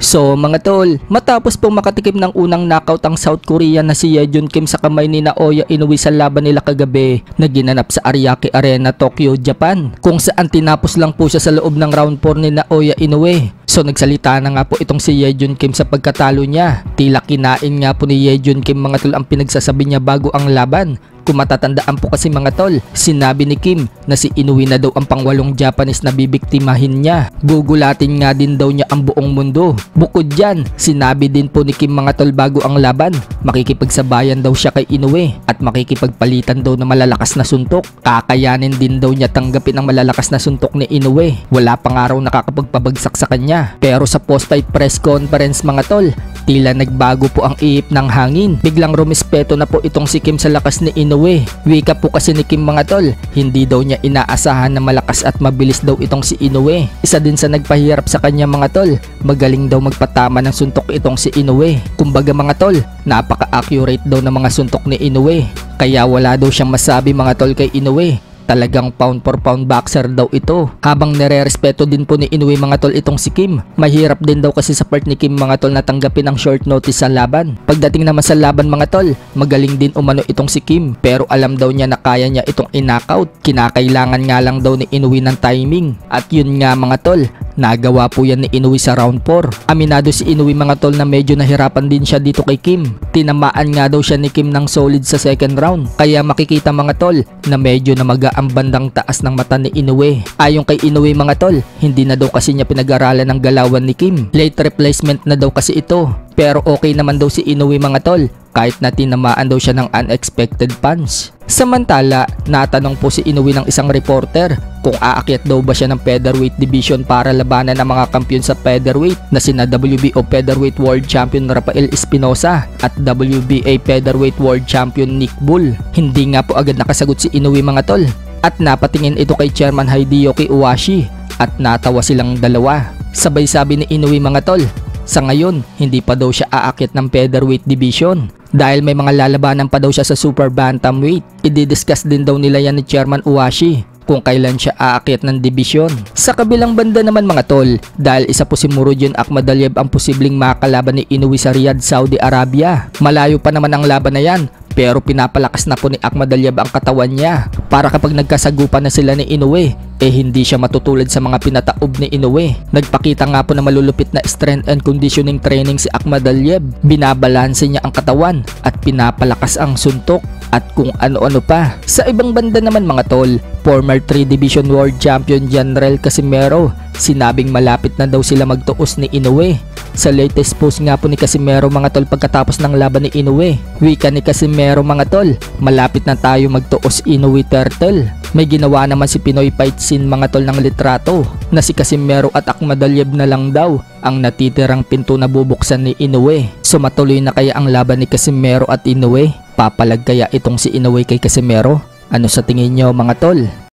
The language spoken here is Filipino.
So mga tol, matapos pong makatikim ng unang knockout ang South Korea na si Yejun Kim sa kamay ni Naoya Inoue sa laban nila kagabi na ginanap sa Ariake Arena, Tokyo, Japan, kung saan tinapos lang po siya sa loob ng round 4 ni Naoya Inoue. So nagsalita na nga po itong si Yejun Kim sa pagkatalo niya. Tila kinain nga po ni Yejun Kim mga tol ang pinagsasabi niya bago ang laban. Kung matatandaan po kasi mga tol, sinabi ni Kim na si Inoue na daw ang pangwalong Japanese na bibiktimahin niya. Gugulatin nga din daw niya ang buong mundo. Bukod dyan, sinabi din po ni Kim mga tol bago ang laban, makikipagsabayan daw siya kay Inoue at makikipagpalitan daw na malalakas na suntok. Kakayanin din daw niya tanggapin ang malalakas na suntok ni Inoue. Wala pang araw nakakapagpabagsak sa kanya. Pero sa post-fight press conference mga tol, tila nagbago po ang ihip ng hangin. Biglang rumispeto na po itong si Kim sa lakas ni Inoue. Wika po kasi ni Kim mga tol, hindi daw niya inaasahan na malakas at mabilis daw itong si Inoue. Isa din sa nagpahirap sa kanya mga tol, magaling daw magpatama ng suntok itong si Inoue. Kumbaga mga tol, napaka-accurate daw ng mga suntok ni Inoue. Kaya wala daw siyang masabi mga tol kay Inoue. Talagang pound for pound boxer daw ito. Habang nire-respeto din po ni Inoue mga tol itong si Kim, mahirap din daw kasi sa part ni Kim mga tol na tanggapin ang short notice sa laban. Pagdating naman sa laban mga tol, magaling din umano itong si Kim, pero alam daw niya na kaya niya itong in-knockout. Kinakailangan nga lang daw ni Inoue ng timing. At yun nga mga tol, nagawa po yan ni Inoue sa round 4. Aminado si Inoue mga tol na medyo nahirapan din siya dito kay Kim. Tinamaan nga daw siya ni Kim ng solid sa second round. Kaya makikita mga tol na medyo namaga ang bandang taas ng mata ni Inoue. Ayon kay Inoue mga tol, hindi na daw kasi niya pinag-aralan ng galawan ni Kim. Late replacement na daw kasi ito. Pero okay naman daw si Inoue mga tol, kahit na tinamaan daw siya ng unexpected punch. Samantala, natanong po si Inoue ng isang reporter kung aakyat daw ba siya ng featherweight division para labanan ng mga kampiyon sa featherweight na sina WBO Featherweight World Champion Rafael Espinosa at WBA Featherweight World Champion Nick Bull. Hindi nga po agad nakasagot si Inoue mga tol at napatingin ito kay Chairman Hideyoki Owashi at natawa silang dalawa. Sabay sabi ni Inoue mga tol, sa ngayon, hindi pa daw siya aakyat ng featherweight division dahil may mga lalabanan pa daw siya sa super bantamweight. I-discuss din daw nila yan ni Chairman Owashi kung kailan siya aakyat ng division. Sa kabilang banda naman mga tol, dahil isa po si Murodjon Akhmadaliev ang posibleng makalaban ni Inoue sa Riyadh, Saudi Arabia. Malayo pa naman ang laban na yan, pero pinapalakas na po ni Akhmadaliev ang katawan niya para kapag nagkasagupan na sila ni Inoue, hindi siya matutulad sa mga pinataob ni Inoue. Nagpakita nga po na malulupit na strength and conditioning training si Akhmadaliev. Binabalanse niya ang katawan at pinapalakas ang suntok at kung ano-ano pa. Sa ibang banda naman mga tol, former 3 Division World Champion General Casimero, sinabing malapit na daw sila magtuos ni Inoue. Sa latest post nga po ni Casimero mga tol pagkatapos ng laban ni Inoue, wika ni Casimero mga tol, malapit na tayo magtuos Inoue Turtle. May ginawa naman si Pinoy Fight Scene mga tol ng litrato na si Casimero at Akhmadaliev na lang daw ang natitirang pinto na bubuksan ni Inoue. So matuloy na kaya ang laban ni Casimero at Inoue? Papalag kaya itong si Inoue kay Casimero? Ano sa tingin nyo mga tol?